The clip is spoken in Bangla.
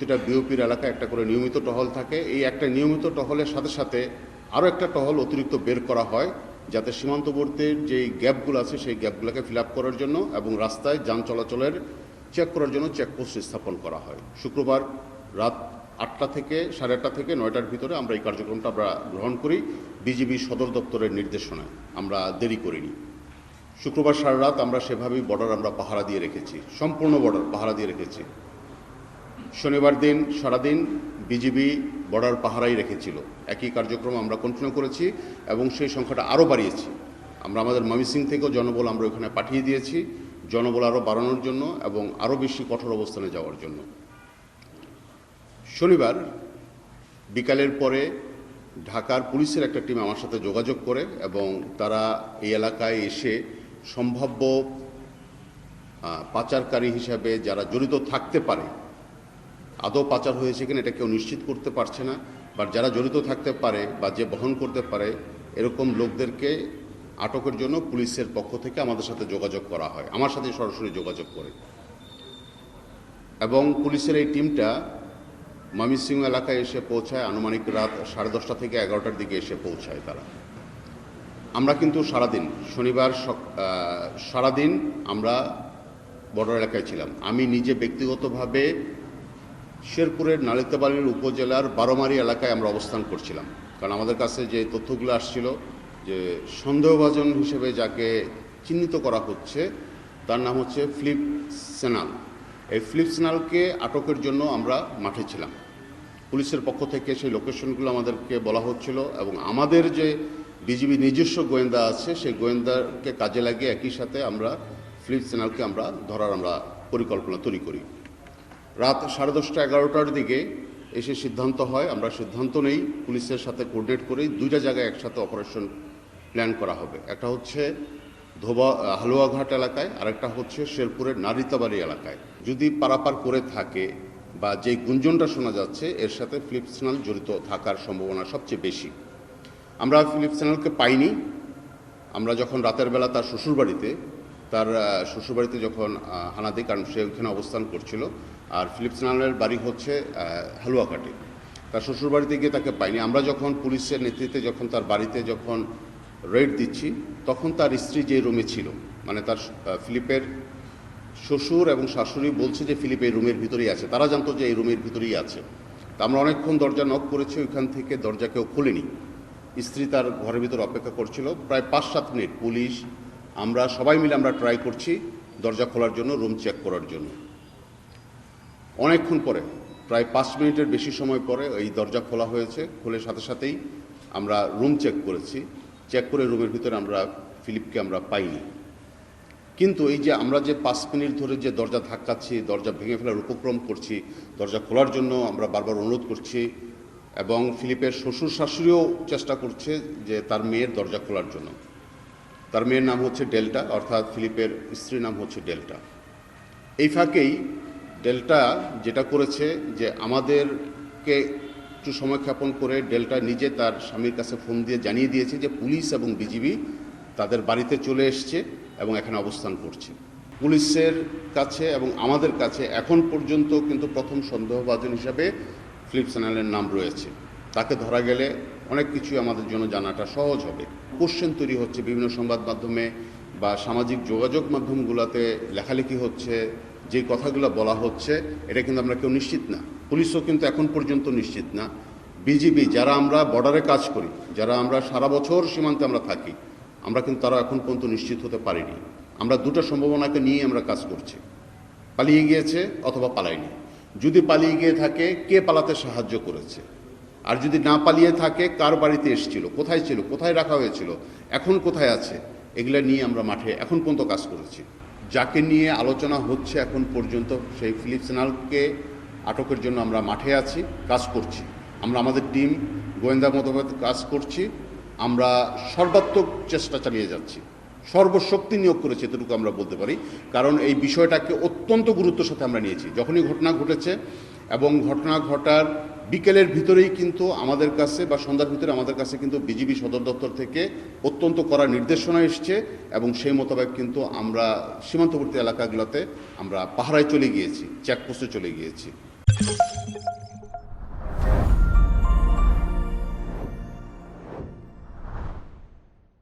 প্রতিটা বিওপির এলাকায় একটা করে নিয়মিত টহল থাকে। এই একটা নিয়মিত টহলের সাথে সাথে আরও একটা টহল অতিরিক্ত বের করা হয়, যাতে সীমান্তবর্তীর যেই গ্যাপগুলো আছে সেই গ্যাপগুলোকে ফিল আপ করার জন্য এবং রাস্তায় যান চলাচলের চেক করার জন্য চেকপোস্ট স্থাপন করা হয়। শুক্রবার রাত 8টা থেকে 8:30 থেকে 9টার ভিতরে আমরা এই কার্যক্রমটা আমরা গ্রহণ করি বিজিবি সদর দপ্তরের নির্দেশনায়। আমরা দেরি করিনি। শুক্রবার সারা রাত আমরা সেভাবেই বর্ডার আমরা পাহারা দিয়ে রেখেছি, সম্পূর্ণ বর্ডার পাহারা দিয়ে রেখেছি। শনিবার দিন সারাদিন বিজিবি বর্ডার পাহারাই রেখেছিল। একই কার্যক্রম আমরা কন্টিনিউ করেছি এবং সেই সংখ্যাটা আরও বাড়িয়েছি। আমরা আমাদের ময়মনসিংহ থেকেও জনবল আমরা ওখানে পাঠিয়ে দিয়েছি, জনবল আরও বাড়ানোর জন্য এবং আরও বেশি কঠোর অবস্থানে যাওয়ার জন্য। শনিবার বিকালের পরে ঢাকার পুলিশের একটা টিম আমার সাথে যোগাযোগ করে এবং তারা এই এলাকায় এসে সম্ভাব্য পাচারকারী হিসাবে যারা জড়িত থাকতে পারে, আদৌ পাচার হয়েছে কিনা এটা কেউ নিশ্চিত করতে পারছে না, বা যারা জড়িত থাকতে পারে বা যে বহন করতে পারে এরকম লোকদেরকে আটকের জন্য পুলিশের পক্ষ থেকে আমাদের সাথে যোগাযোগ করা হয়, আমার সাথে সরাসরি যোগাযোগ করে। এবং পুলিশের এই টিমটা ময়মনসিংহ এলাকায় এসে পৌঁছায় আনুমানিক রাত 10:30 থেকে 11টার দিকে এসে পৌঁছায় তারা। আমরা কিন্তু সারাদিন শনিবার সারাদিন আমরা বর্ডার এলাকায় ছিলাম। আমি নিজে ব্যক্তিগতভাবে শেরপুরের নালিতাবাড়ির উপজেলার বারোমারি এলাকায় আমরা অবস্থান করছিলাম, কারণ আমাদের কাছে যে তথ্যগুলো আসছিল যে সন্দেহভাজন হিসেবে যাকে চিহ্নিত করা হচ্ছে তার নাম হচ্ছে ফিলিপ সেনাল। এই ফিলিপ সেনালকে আটকের জন্য আমরা মাঠে ছিলাম। পুলিশের পক্ষ থেকে সেই লোকেশনগুলো আমাদেরকে বলা হচ্ছিল এবং আমাদের যে বিজিবি নিজস্ব গোয়েন্দা আছে সেই গোয়েন্দাকে কাজে লাগিয়ে একই সাথে আমরা ফিলিপ সেনালকে আমরা ধরার আমরা পরিকল্পনা তৈরি করি। রাত 10:30 11টার দিকে এসে সিদ্ধান্ত হয়, আমরা সিদ্ধান্ত নেই পুলিশের সাথে কোঅর্ডিনেট করেই 2টা জায়গায় একসাথে অপারেশন প্ল্যান করা হবে। একটা হচ্ছে হালুয়াঘাট এলাকায়, আরেকটা হচ্ছে শেরপুরের নালিতাবাড়ি এলাকায়। যদি পারাপার করে থাকে বা যে গুঞ্জনটা শোনা যাচ্ছে এর সাথে ফিলিপ সেনাল জড়িত থাকার সম্ভাবনা সবচেয়ে বেশি। আমরা ফিলিপ সেনালকে পাইনি। আমরা যখন রাতের বেলা তার শ্বশুরবাড়িতে যখন হানা দিই, কারণ সে ওইখানে অবস্থান করছিল, আর ফিলিপ সেনালের বাড়ি হচ্ছে হালুয়াঘাটে, তার শ্বশুরবাড়িতে গিয়ে তাকে পাইনি। আমরা যখন পুলিশের নেতৃত্বে যখন তার বাড়িতে যখন রেড দিচ্ছি তখন তার স্ত্রী যে রুমে ছিল, মানে তার ফিলিপের শ্বশুর এবং শাশুড়ি বলছে যে ফিলিপ এই রুমের ভিতরেই আছে, তারা জানতো যে এই রুমের ভিতরেই আছে। তা আমরা অনেকক্ষণ দরজা নক করেছি, ওইখান থেকে দরজা কেউ খোলেনি। স্ত্রী তার ঘরের ভিতর অপেক্ষা করছিল প্রায় 5-7 মিনিট। পুলিশ আমরা সবাই মিলে আমরা ট্রাই করছি দরজা খোলার জন্য, রুম চেক করার জন্য। অনেকক্ষণ পরে প্রায় 5 মিনিটের বেশি সময় পরে এই দরজা খোলা হয়েছে। খুলে সাথে সাথেই আমরা রুম চেক করেছি। চেক করে রুমের ভিতরে আমরা ফিলিপকে আমরা পাইনি। কিন্তু এই যে আমরা যে 5 মিনিট ধরে যে দরজা ধাক্কাচ্ছি, দরজা ভেঙে ফেলার উপক্রম করছি, দরজা খোলার জন্য আমরা বারবার অনুরোধ করছি এবং ফিলিপের শ্বশুর শাশুড়িও চেষ্টা করছে যে তার মেয়ের দরজা খোলার জন্য। তার মেয়ের নাম হচ্ছে ডেল্টা, অর্থাৎ ফিলিপের স্ত্রীর নাম হচ্ছে ডেল্টা। এই ফাঁকেই ডেল্টা যেটা করেছে যে আমাদেরকে একটু সময় ক্ষেপণ করে ডেল্টা নিজে তার স্বামীর কাছে ফোন দিয়ে জানিয়ে দিয়েছে যে পুলিশ এবং বিজিবি তাদের বাড়িতে চলে এসছে এবং এখানে অবস্থান করছে। পুলিশের কাছে এবং আমাদের কাছে এখন পর্যন্ত কিন্তু প্রথম সন্দেহভাজন হিসাবে ফিলিপ সেনালের নাম রয়েছে। তাকে ধরা গেলে অনেক কিছুই আমাদের জন্য জানাটা সহজ হবে। কোশ্চেন তৈরি হচ্ছে বিভিন্ন সংবাদ মাধ্যমে বা সামাজিক যোগাযোগ মাধ্যমগুলোতে, লেখালেখি হচ্ছে, যে কথাগুলো বলা হচ্ছে এটা কিন্তু আমরা কেউ নিশ্চিত না। পুলিশও কিন্তু এখন পর্যন্ত নিশ্চিত না। বিজিবি যারা আমরা বর্ডারে কাজ করি, যারা আমরা সারা বছর সীমান্তে আমরা থাকি, আমরা কিন্তু তারা এখন পর্যন্ত নিশ্চিত হতে পারিনি। আমরা দুটো সম্ভাবনাকে নিয়ে আমরা কাজ করছি, পালিয়ে গিয়েছে অথবা পালায়নি। যদি পালিয়ে গিয়ে থাকে কে পালাতে সাহায্য করেছে, আর যদি না পালিয়ে থাকে কার বাড়িতে এসেছিল, কোথায় ছিল, কোথায় রাখা হয়েছিল, এখন কোথায় আছে, এগুলো নিয়ে আমরা মাঠে এখন পর্যন্ত কাজ করেছি। যাকে নিয়ে আলোচনা হচ্ছে এখন পর্যন্ত সেই ফিলিপ সেনালকে আটকের জন্য আমরা মাঠে আছি, কাজ করছি। আমরা আমাদের টিম গোয়েন্দা মোতাবেক কাজ করছি। আমরা সর্বাত্মক চেষ্টা চালিয়ে যাচ্ছি, সর্বশক্তি নিয়োগ করেছি, এতটুকু আমরা বলতে পারি। কারণ এই বিষয়টাকে অত্যন্ত গুরুত্বের সাথে আমরা নিয়েছি। যখনই ঘটনা ঘটেছে এবং ঘটনা ঘটার বিকেলের ভিতরেই কিন্তু আমাদের কাছে বা সন্ধ্যার ভিতরে আমাদের কাছে কিন্তু বিজিবি সদর দপ্তর থেকে অত্যন্ত কড়া নির্দেশনা এসছে এবং সেই মোতাবেক কিন্তু আমরা সীমান্তবর্তী এলাকাগুলোতে আমরা পাহারায় চলে গিয়েছি, চেকপোস্টে চলে গিয়েছি।